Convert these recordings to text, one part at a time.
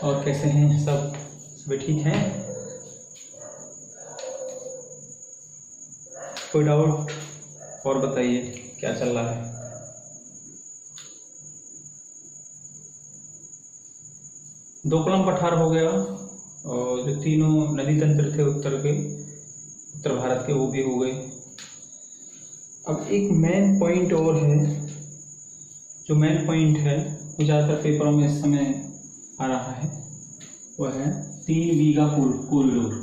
और कैसे हैं सब? सभी ठीक हैं? कोई डाउट और बताइए, क्या चल रहा है? दोकलम पठार हो गया, और जो तीनों नदी तंत्र थे उत्तर भारत के, वो भी हो गए। अब एक मेन पॉइंट और है, जो मेन पॉइंट है वो ज़्यादातर पेपरों में इस समय आ रहा है, वह है 3 बीघा कॉरिडोर।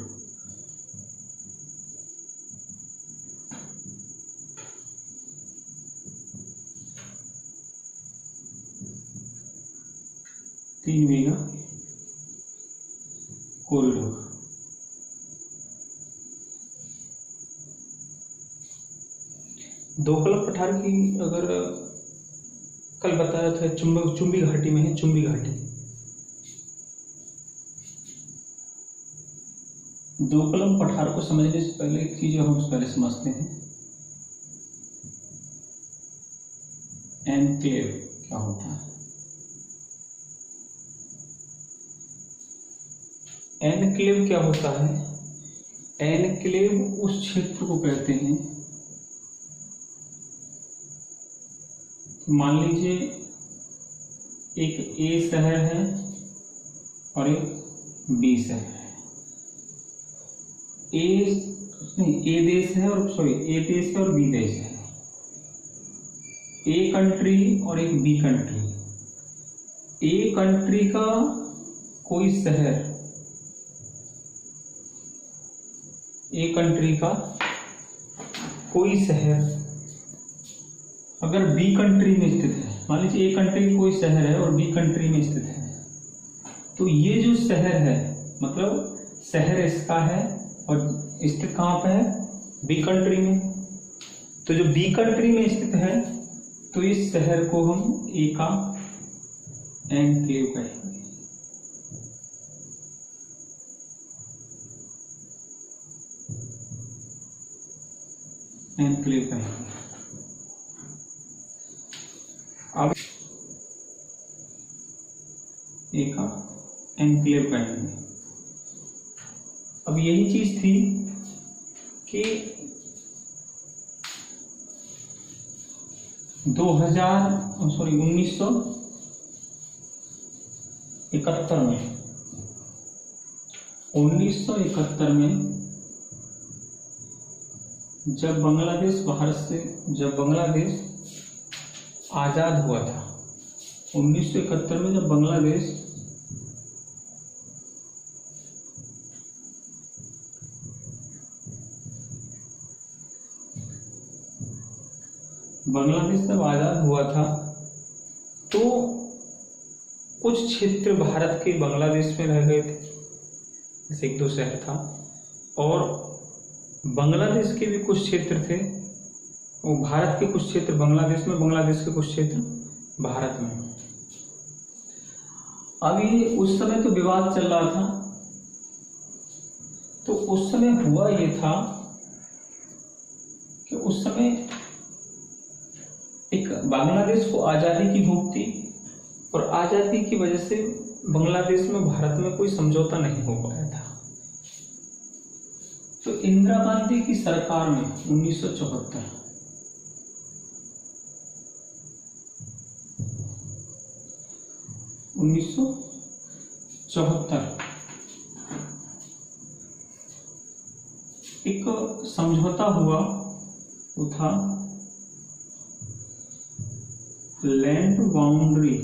तीन बीघा कॉरिडोर। दोकलम पठार की अगर कल बताया था, चुंबी घाटी में है, चुंबी घाटी। दोकलम पठार को समझने से पहले एक चीज हम पहले समझते हैं, एनक्लेव क्या होता है। एनक्लेव क्या होता है? एनक्लेव उस क्षेत्र को कहते हैं, मान लीजिए एक ए शहर है और एक बी शहर है। ए देश है और बी देश है। ए कंट्री और एक बी कंट्री। ए कंट्री का कोई शहर, ए कंट्री का कोई शहर अगर बी कंट्री में स्थित है, मान लीजिए ए कंट्री कोई शहर है और बी कंट्री में स्थित है, तो ये जो शहर है, मतलब शहर इसका है और स्थित कहाँ पे है? बी कंट्री में। तो जो बी कंट्री में स्थित है, तो इस शहर को हम ए का एनक्लेव कहेंगे। एनक्लेव कहेंगे। अब ए का एनक्लेव कहेंगे। अब यही चीज थी कि 1971 में जब बांग्लादेश आजाद हुआ था, 1971 में जब बांग्लादेश जब आजाद हुआ था, तो कुछ क्षेत्र भारत के बांग्लादेश में रह गए थे, जैसे 1-2 शहर था, और बांग्लादेश के भी कुछ क्षेत्र थे, वो भारत के कुछ क्षेत्र बांग्लादेश में, बांग्लादेश के कुछ क्षेत्र भारत में। अब ये उस समय तो विवाद चल रहा था, तो उस समय हुआ ये था कि उस समय एक बांग्लादेश को आजादी की भूख थी, और आजादी की वजह से बांग्लादेश में भारत में कोई समझौता नहीं हो पाया था। तो इंदिरा गांधी की सरकार में 1974 एक समझौता हुआ, वो था लैंड बाउंड्री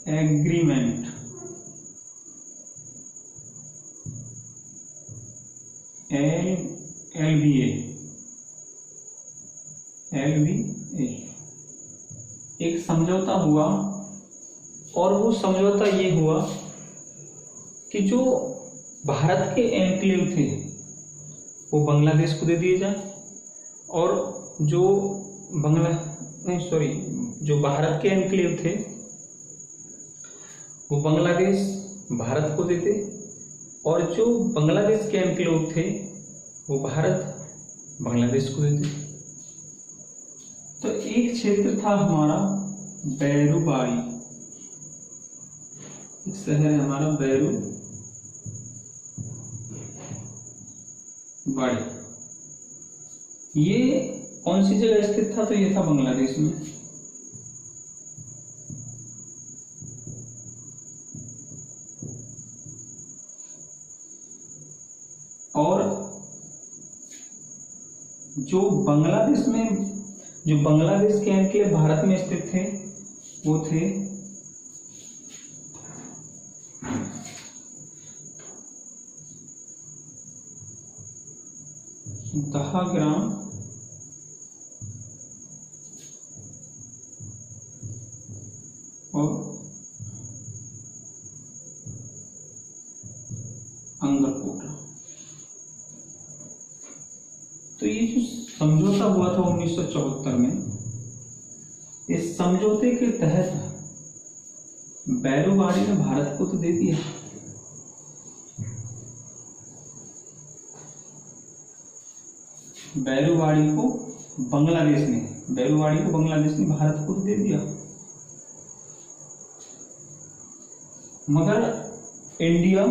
एग्रीमेंट, LBA। एक समझौता हुआ, और वो समझौता ये हुआ कि जो भारत के एनक्लेव थे वो बांग्लादेश को दे दिए जाए, और जो भारत के एनक्लेव थे वो बांग्लादेश भारत को देते, और जो बांग्लादेश के एनक्लेव थे वो भारत बांग्लादेश को देते। तो एक क्षेत्र था हमारा बैरूबाड़ी, एक शहर है हमारा बैरूबाड़ी। ये कौन सी जगह स्थित था? तो ये था बांग्लादेश में। और जो बांग्लादेश के एनक्लेव भारत में स्थित थे वो थे दहाग्राम और अंगरकोट। तो ये जो समझौता हुआ था 1974 में, इस समझौते के तहत बैरूबाड़ी ने भारत को तो दे दिया, बैरूबाड़ी को बांग्लादेश ने भारत को तो दे दिया, मगर इंडिया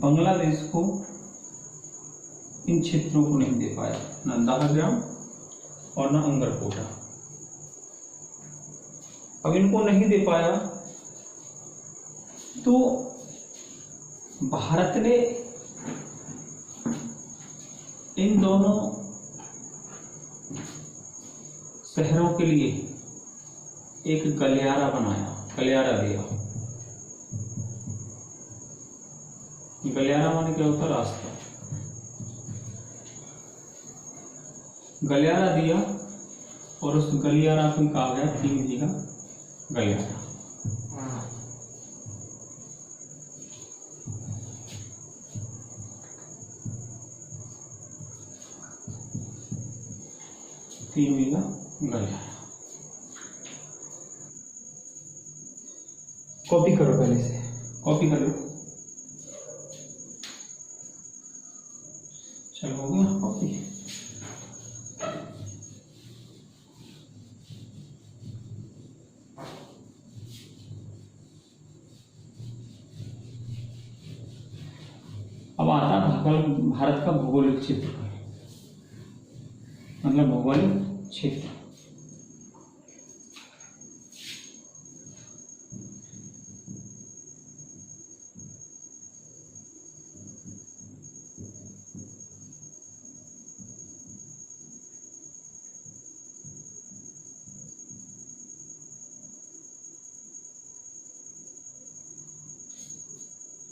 बांग्लादेश को इन क्षेत्रों को नहीं दे पाया, ना दहाग्राम और ना अंगरकोटा। अब इनको नहीं दे पाया तो भारत ने इन दोनों शहरों के लिए एक गलियारा दिया। गलियारा माने क्या होता? रास्ता। गलियारा दिया और उस गलियारा को कहा गया तीन का गलियारा। तीन गलियारा। कॉपी करो, पहले से कॉपी कर लो। चलो हो गया कॉपी। अब आता भारत का भौगोलिक क्षेत्र, मतलब भौगोलिक क्षेत्र।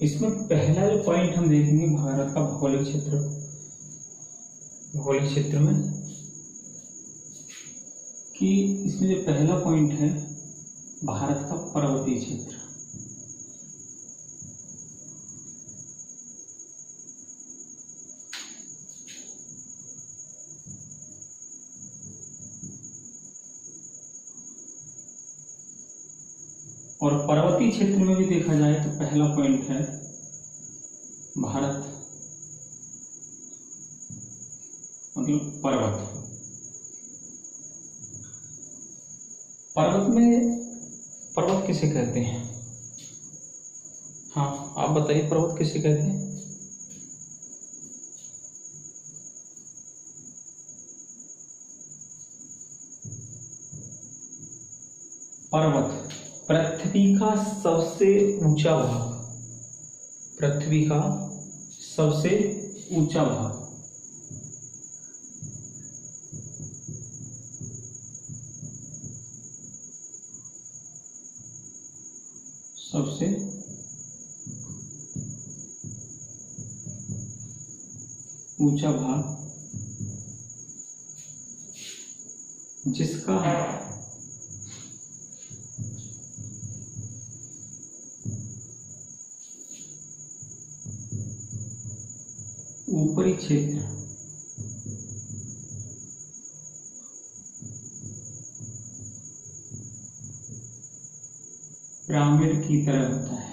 इसमें पहला जो पॉइंट हम देखेंगे भारत का भौगोलिक क्षेत्र में, कि इसमें जो पहला पॉइंट है भारत का पर्वतीय क्षेत्र। और पर्वतीय क्षेत्र में भी देखा जाए तो पहला पॉइंट है भारत, मतलब पर्वत। पर्वत किसे कहते हैं? हाँ, आप बताइए, पर्वत किसे कहते हैं? पर्वत पृथ्वी का सबसे ऊंचा भाग, पृथ्वी का सबसे ऊंचा भाग। सबसे ऊंचा भाग जिसका ऊपरी क्षेत्र पिरामिड की तरह होता है।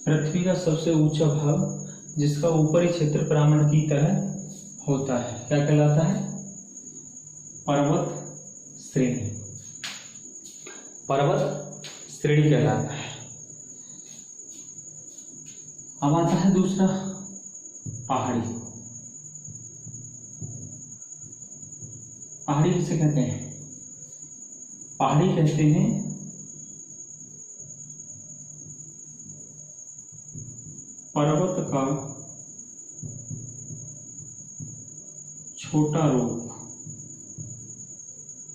पृथ्वी का सबसे ऊंचा भाग जिसका ऊपरी क्षेत्र पिरामिड की तरह होता है क्या कहलाता है? पर्वत श्रेणी। पर्वत श्रेणी कहलाता है। अब आता है दूसरा पहाड़ी। पहाड़ी किसे कहते हैं? पहाड़ी कहते हैं पर्वत का छोटा रूप।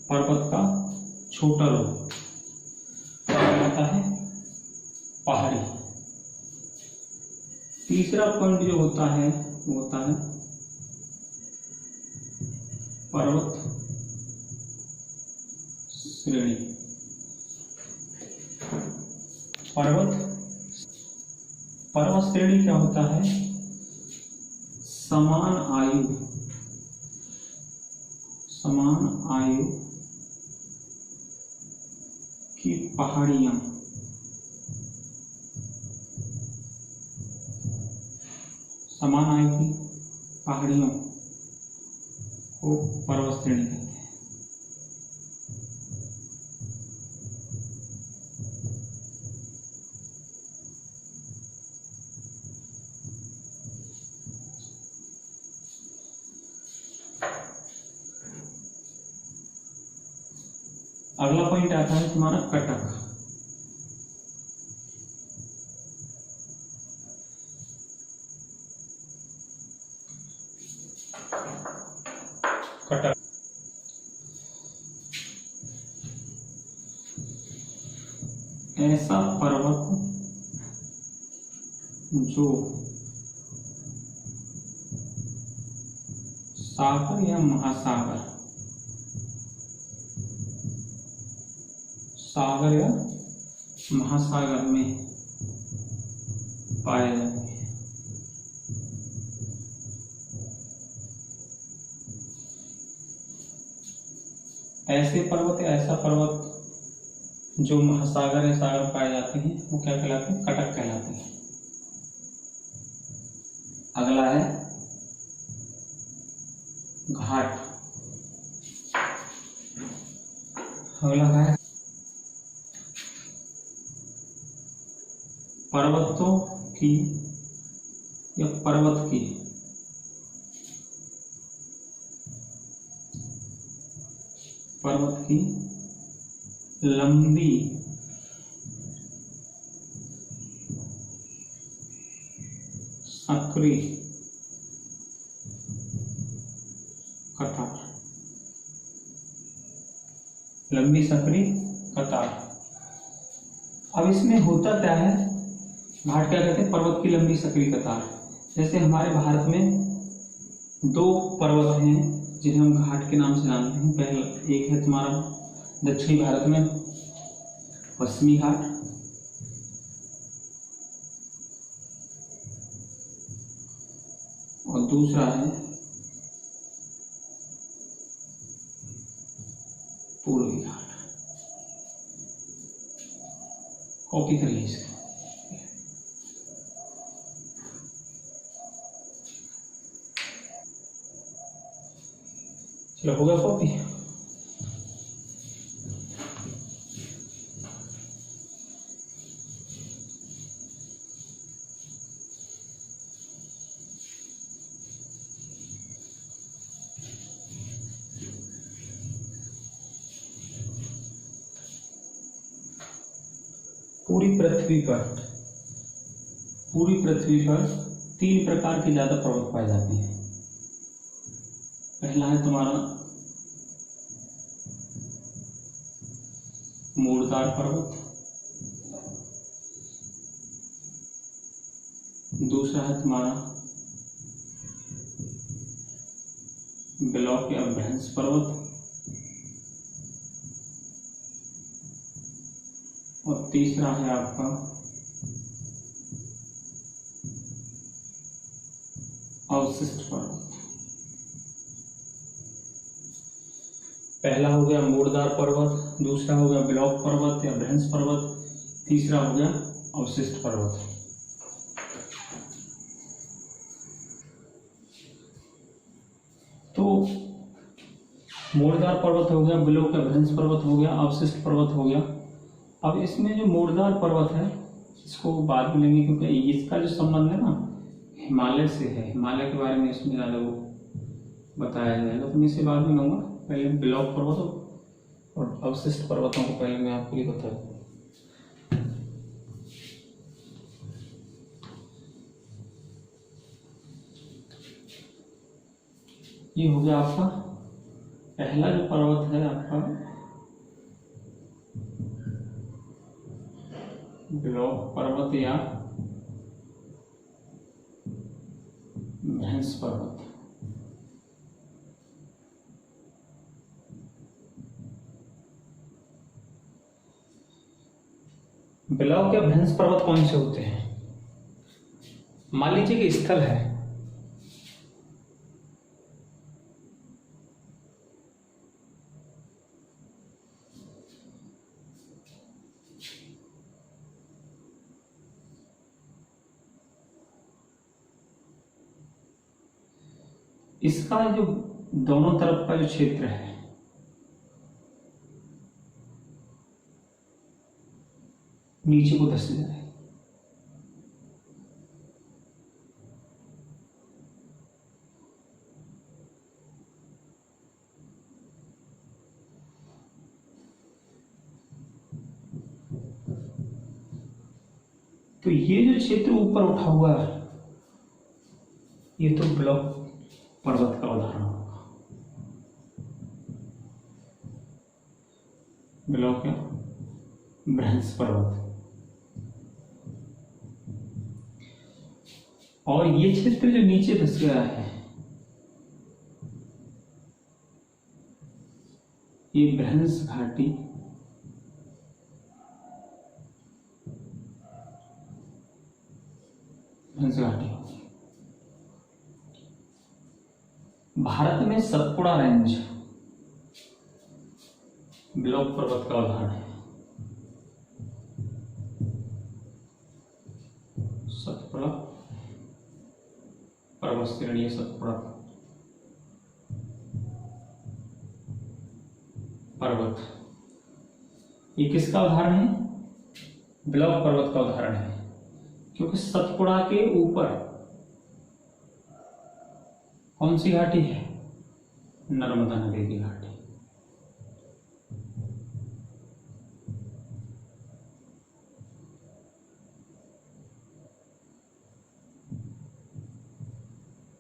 पर्वत का छोटा रूप कहलाता है पहाड़ी। तीसरा पॉइंट जो होता है वो होता है पर्वत श्रेणी। पर्वत श्रेणी क्या होता है? समान आयु की पहाड़ियां समान आयु की पहाड़ियों को पर्वत श्रेणी कहते हैं। अगला पॉइंट आता है तुम्हारा कटक। कटक ऐसा पर्वत जो सागर या महासागर सागर या महासागर में पाए जाते हैं। ऐसे पर्वत या ऐसा पर्वत जो महासागर या सागर में पाए जाते हैं वो क्या कहलाते हैं? कटक कहलाते हैं। अगला है घाट। अगला है पर्वतों की या पर्वत की लंबी संकरी कतार। लंबी संकरी कतार। अब इसमें होता क्या है? घाट क्या कहते हैं? पर्वत की लंबी संकरी कतार। जैसे हमारे भारत में दो पर्वत हैं जिन्हें हम घाट के नाम से जानते हैं। पहला एक है तुम्हारा दक्षिणी भारत में पश्चिमी घाट, और दूसरा है पूर्वी घाट। कॉपी करिए इसका। चलो होगा कॉपी। पूरी पृथ्वी पर 3 प्रकार के ज्यादा पर्वत पाए जाते हैं। पहला है तुम्हारा मूर्धार पर्वत, दूसरा है तुम्हारा ब्लॉक या भ्रंश पर्वत, और तीसरा है आपका अवशिष्ट पर्वत। पहला हो गया मूर्धार पर्वत, दूसरा हो गया ब्लॉक पर्वत या भ्रंश पर्वत, तीसरा हो गया अवशिष्ट पर्वत। मोड़दार पर्वत हो गया, बिलो का भ्रंश पर्वत हो गया, अवशिष्ट पर्वत हो गया। अब इसमें जो मोड़दार पर्वत है इसको बाद में लेंगे, क्योंकि इसका जो संबंध है ना हिमालय से है, हिमालय के बारे में इसमें ज़्यादा वो बताया जाएगा, तो मैं इसे बाद में लूँगा। पहले बिलोक पर्वतों और अवशिष्ट पर्वतों को पहले मैं आपको ये बता दूँ। ये हो गया आपका पहला जो पर्वत है आपका बिलोक पर्वत या भ्रंश पर्वत। बिलोक या भ्रंश पर्वत कौन से होते हैं? मान लीजिए कि स्थल है, इसका जो दोनों तरफ का जो क्षेत्र है नीचे को धंस जाए, तो ये जो क्षेत्र ऊपर उठा हुआ है ये तो बिलोक पर्वत का उदाहरण होगा। बिलोक या भ्रंश पर्वत। और ये क्षेत्र जो नीचे धंस गया है ये भ्रंश घाटी होगी। भारत में सतपुड़ा रेंज बिलोक पर्वत का उदाहरण है। सतपुड़ा पर्वत श्रेणी, सतपुड़ा पर्वत ये किसका उदाहरण है? बिलोक पर्वत का उदाहरण है, क्योंकि सतपुड़ा के ऊपर कौन सी घाटी है? नर्मदा नदी की घाटी।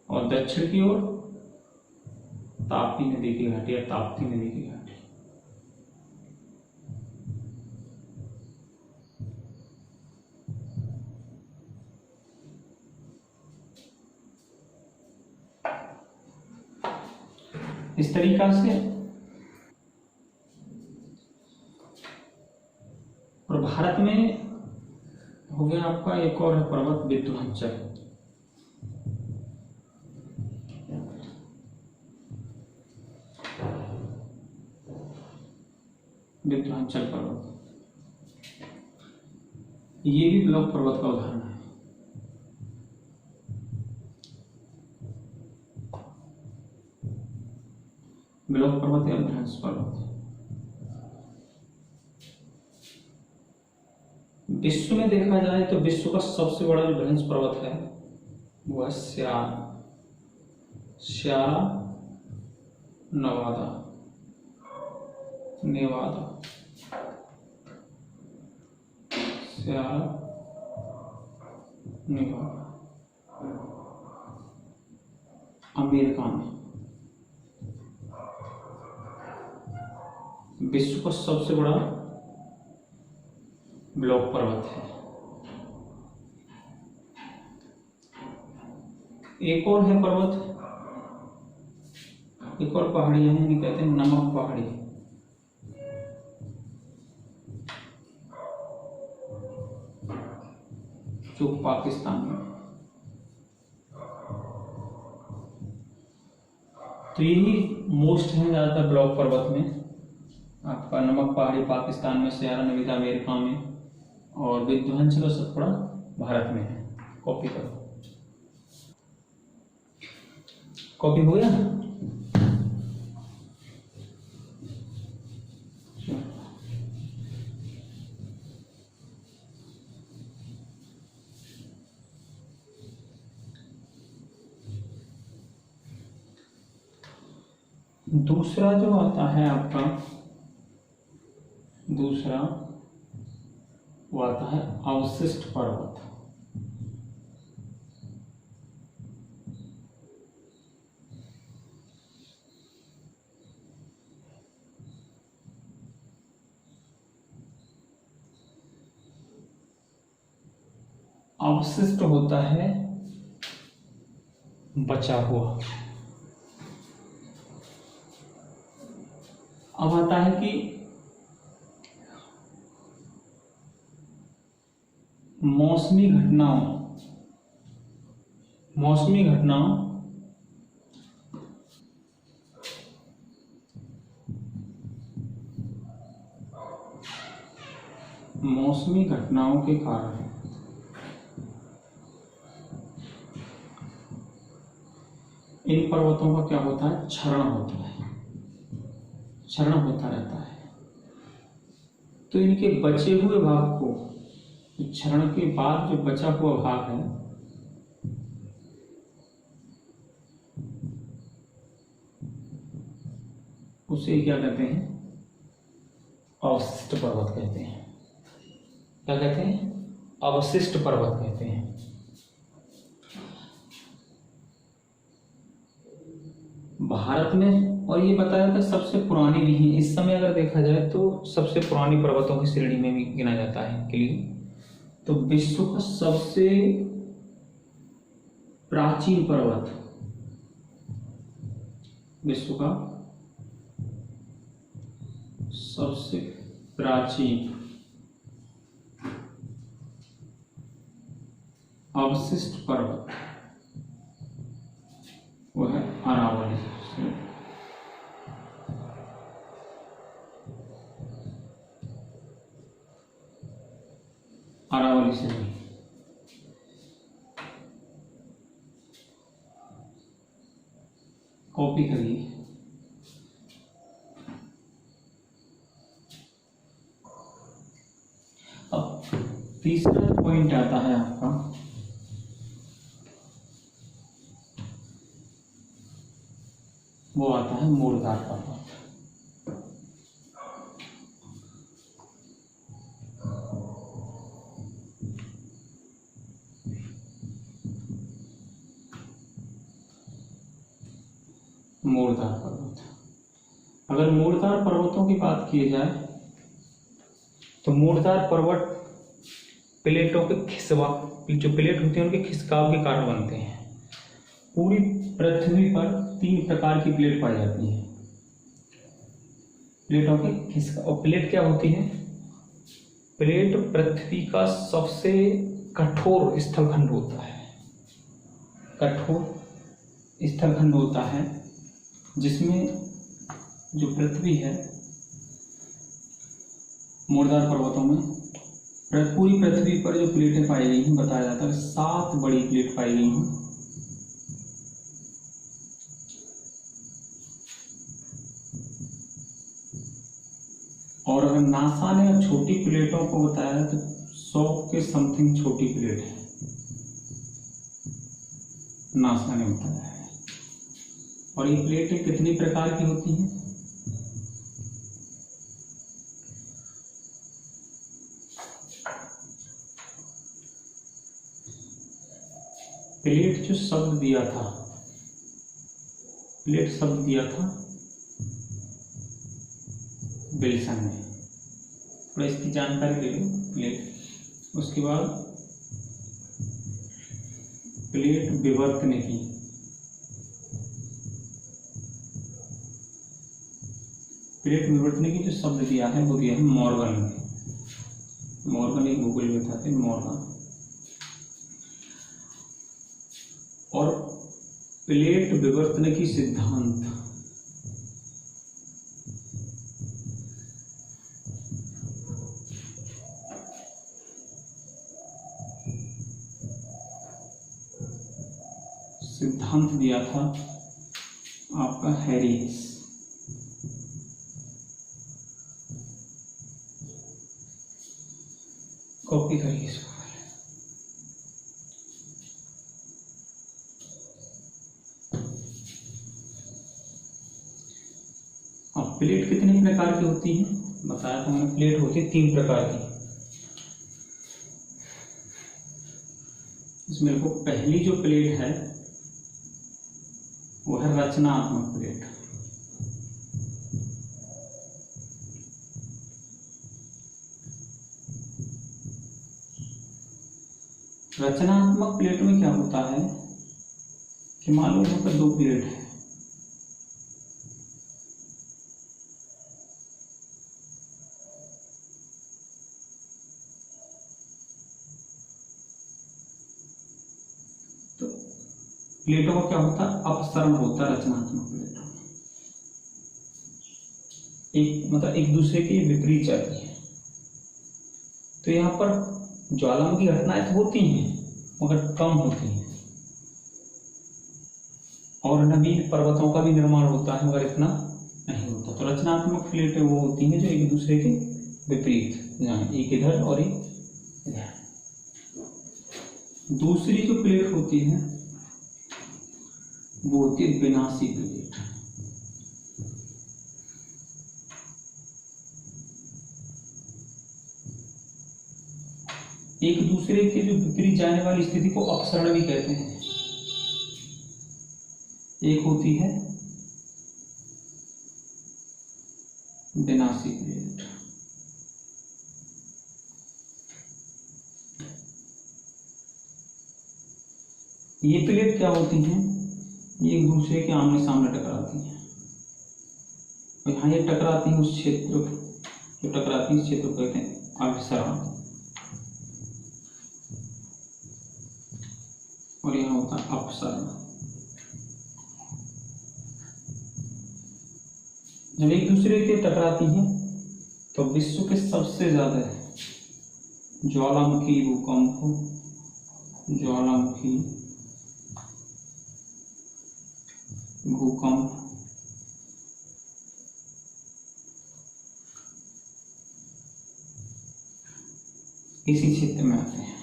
और दक्षिण की ओर ताप्ती नदी की घाटी या ताप्ती नदी की घाटी। इस तरीका से और भारत में हो गया आपका एक और है पर्वत विंध्याचल। विंध्याचल पर्वत ये भी बिलोक पर्वत का उदाहरण है। बिलोक पर्वत या भ्रंश पर्वत। विश्व में देखा जाए तो विश्व का सबसे बड़ा जो भ्रंश पर्वत है वो है Sierra Nevada. Sierra Nevada America में विश्व का सबसे बड़ा बिलोक पर्वत है। एक और है पर्वत, एक और पहाड़ी है, इन्हें कहते हैं नमक पहाड़ी। जो पाकिस्तान में, तो यही मोस्ट है ज्यादातर बिलोक पर्वत में। आपका नमक पहाड़ी पाकिस्तान में, सियरा नेवादा अमेरिका में, और विंध्याचल और सतपुड़ा भारत में है। कॉपी करो, कॉपी हो गया ना? दूसरा जो आता है आपका, दूसरा वो आता है अवशिष्ट पर्वत। अवशिष्ट होता है बचा हुआ। अब आता है कि मौसमी घटनाओं, मौसमी घटनाओं मौसमी घटनाओं के कारण इन पर्वतों का क्या होता है, क्षरण होता है, क्षरण होता रहता है। तो इनके बचे हुए भाग को, क्षरण के बाद जो बचा हुआ भाग है, उसे क्या कहते हैं, अवशिष्ट पर्वत कहते हैं। क्या कहते हैं, अवशिष्ट पर्वत कहते हैं। भारत में, और ये बताया था सबसे पुरानी भी है इस समय, अगर देखा जाए तो सबसे पुरानी पर्वतों की श्रेणी में भी गिना जाता है इनके लिए। तो विश्व का सबसे प्राचीन पर्वत, विश्व का सबसे प्राचीन अवशिष्ट पर्वत वो है अरावली। अरावली से कॉपी करिए। अब तीसरा पॉइंट आता है आपका, वो आता है मूर्धार पर्वत। मूर्धार पर्वत, अगर मूर्धार पर्वतों की बात की जाए तो मूर्धार पर्वत प्लेटों के खिसकाव, जो प्लेट होती है उनके खिसकाव के कारण बनते हैं। पूरी पृथ्वी पर 3 प्रकार की प्लेट पाई जाती है, प्लेटों के खिसकाव। और प्लेट क्या होती है, प्लेट पृथ्वी का सबसे कठोर स्थलखंड होता है, कठोर स्थलखंड होता है, जिसमें जो पृथ्वी है, मूर्धार पर्वतों में पूरी पृथ्वी पर जो प्लेटें पाई गई हैं, बताया जाता है 7 बड़ी प्लेट पाई गई हैं। और अगर नासा ने छोटी प्लेटों को बताया तो 100 के समथिंग छोटी प्लेट है, नासा ने बताया है। और ये प्लेटें कितनी प्रकार की होती हैं, प्लेट जो शब्द दिया था, प्लेट शब्द दिया था विल्सन ने, थोड़ा इसकी जानकारी ले लो। प्लेट, उसके बाद प्लेट विवर्तने की, प्लेट विवर्तने की जो शब्द दिया है वो दिया है मॉर्गन ने। मॉर्गन एक भूगोलविद थे, मॉर्गन। और प्लेट विवर्तने की सिद्धांत दिया था आपका हैरिस। कॉपी करिए इसको। प्लेट कितने प्रकार की होती है? बताया था मैंने, प्लेट होती है 3 प्रकार की। इसमें देखो पहली जो प्लेट है वो है रचनात्मक प्लेट। रचनात्मक प्लेट में क्या होता है कि मान लो यहाँ पर 2 प्लेट है, तो प्लेटों का क्या होता है? अपसरण होता है रचनात्मक प्लेटों में। एक मतलब एक दूसरे के विपरीत जाती है। तो यहाँ पर ज्वालामुखी घटनाएं तो होती हैं मगर कम होती हैं, और नवीन पर्वतों का भी निर्माण होता है मगर इतना नहीं होता। तो रचनात्मक प्लेटें वो होती हैं जो एक दूसरे के विपरीत जाए, एक इधर और एक इधर। दूसरी जो प्लेट होती है वो होती है विनाशी प्लेट। एक दूसरे के जो विपरीत जाने वाली स्थिति को अपसरण भी कहते हैं। एक होती है विनाशी प्लेट, ये प्लेट क्या होती हैं? ये एक दूसरे के आमने सामने टकराती हैं, और यहाँ ये टकराती हैं उस क्षेत्र, जो टकराती है उस क्षेत्र को कहते हैं अभिसरण, और यहाँ होता है अपसरण। जब एक दूसरे के टकराती हैं तो विश्व के सबसे ज्यादा ज्वालामुखी भूकंप, ज्वालामुखी भूकंप इसी क्षेत्र में आते हैं।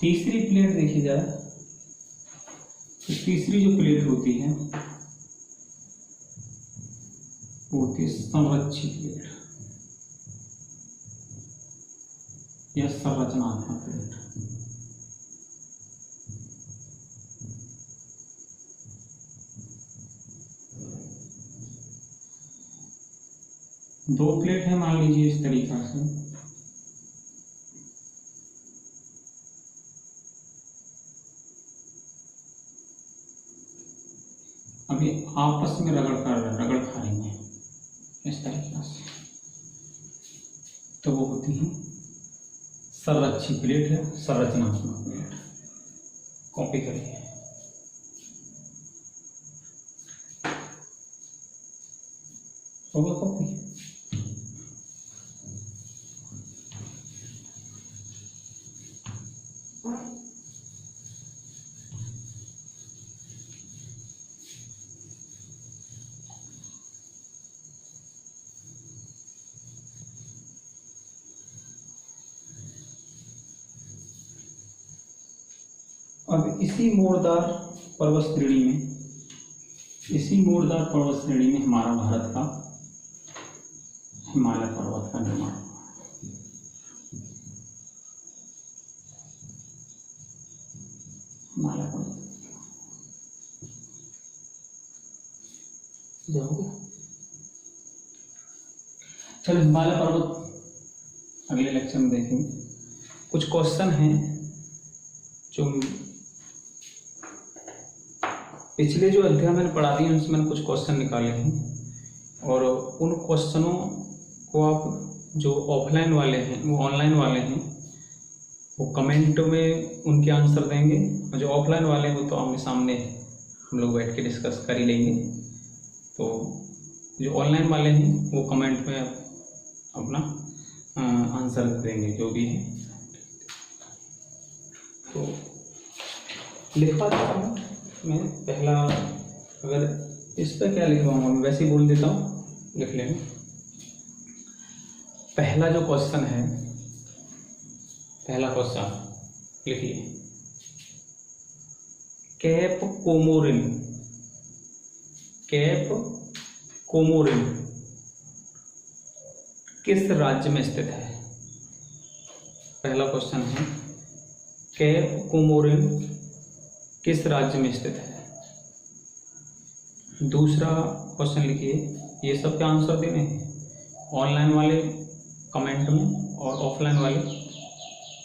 तीसरी प्लेट देखी जाए तो तीसरी जो प्लेट होती है वो होती है संरक्षित प्लेट या संरचनात्मक प्लेट। दो प्लेट है मान लीजिए इस तरीका से, अभी आपस में रगड़ खा रही हैं इस तरीके से, तो वो होती है संरक्षित प्लेट है, संरचनात्मक प्लेट। कॉपी करिए। होगा कॉपी। अब इसी मोड़दार पर्वत श्रेणी में हमारा भारत का हिमालय पर्वत का निर्माण हुआ। हिमालय पर्वत जाओगे? चलो हिमालय पर्वत अगले लेक्चर में देखेंगे। कुछ क्वेश्चन हैं जो पिछले जो अध्याय मैंने पढ़ा दिए उनसे मैंने कुछ क्वेश्चन निकाले हैं, और उन क्वेश्चनों को आप जो ऑफलाइन वाले हैं वो ऑनलाइन वाले हैं वो कमेंट में उनके आंसर देंगे, और जो ऑफलाइन वाले हैं वो तो आमने सामने हम लोग बैठ के डिस्कस कर ही लेंगे। तो जो ऑनलाइन वाले हैं वो कमेंट में अपना आंसर देंगे जो भी है। तो लिखवा देता हूँ मैं पहला, अगर इस पर क्या लिखवाऊंगा मैं वैसे ही बोल देता हूँ, लिख लेंगे। पहला जो क्वेश्चन है, पहला क्वेश्चन लिखिए, कैप कोमोरिन किस राज्य में स्थित है? पहला क्वेश्चन है केप कोमोरिन किस राज्य में स्थित है। दूसरा क्वेश्चन लिखिए, ये सब के आंसर देने हैं, ऑनलाइन वाले कमेंट में और ऑफलाइन वाले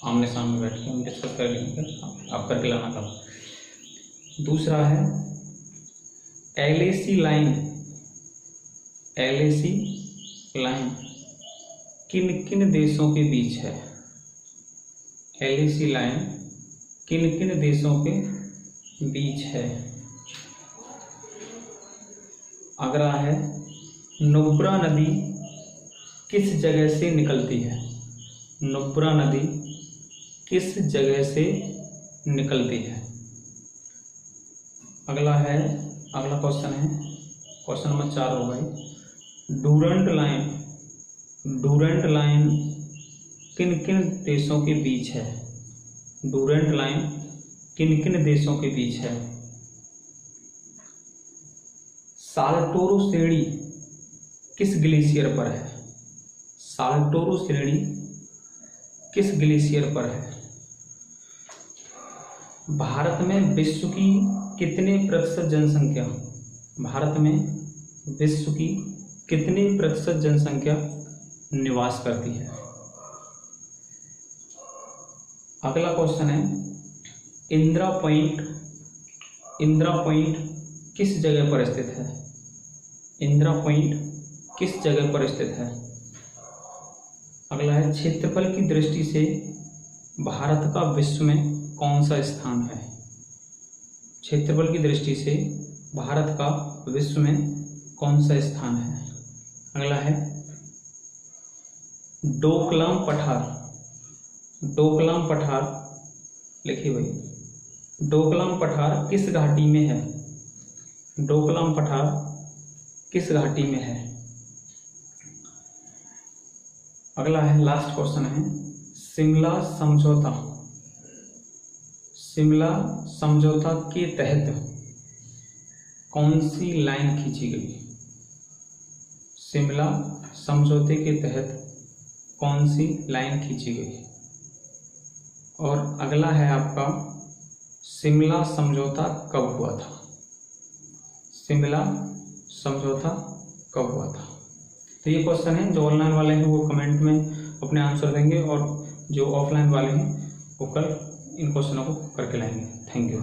आमने सामने बैठ के हम डिस्कस कर लेंगे, आप करके लाना था। दूसरा है LAC लाइन, LAC लाइन किन किन देशों के बीच है? LAC लाइन किन किन देशों के बीच है? अगला है नुब्रा नदी किस जगह से निकलती है? नुब्रा नदी किस जगह से निकलती है? अगला क्वेश्चन है, क्वेश्चन नंबर 4 हो गई, डूरंट लाइन किन किन देशों के बीच है? डूरंट लाइन किन किन देशों के बीच है? साल्टोरो श्रेणी किस ग्लेशियर पर है? साल्टोरो श्रेणी किस ग्लेशियर पर है? भारत में विश्व की कितने प्रतिशत जनसंख्या, भारत में विश्व की कितने प्रतिशत जनसंख्या निवास करती है? अगला क्वेश्चन है इंदिरा पॉइंट किस जगह पर स्थित है? इंदिरा पॉइंट किस जगह पर स्थित है? अगला है क्षेत्रफल की दृष्टि से भारत का विश्व में कौन सा स्थान है? क्षेत्रफल की दृष्टि से भारत का विश्व में कौन सा स्थान है? अगला है डोकलाम पठार लिखिए भाई, डोकलाम पठार किस घाटी में है? डोकलाम पठार किस घाटी में है? अगला है लास्ट क्वेश्चन है शिमला समझौता के तहत कौन सी लाइन खींची गई? शिमला समझौते के तहत कौन सी लाइन खींची गई? और अगला है आपका शिमला समझौता कब हुआ था? शिमला समझौता कब हुआ था? तो ये क्वेश्चन है, जो ऑनलाइन वाले हैं वो कमेंट में अपने आंसर देंगे और जो ऑफलाइन वाले हैं वो कल इन क्वेश्चनों को करके लाएंगे। Thank you.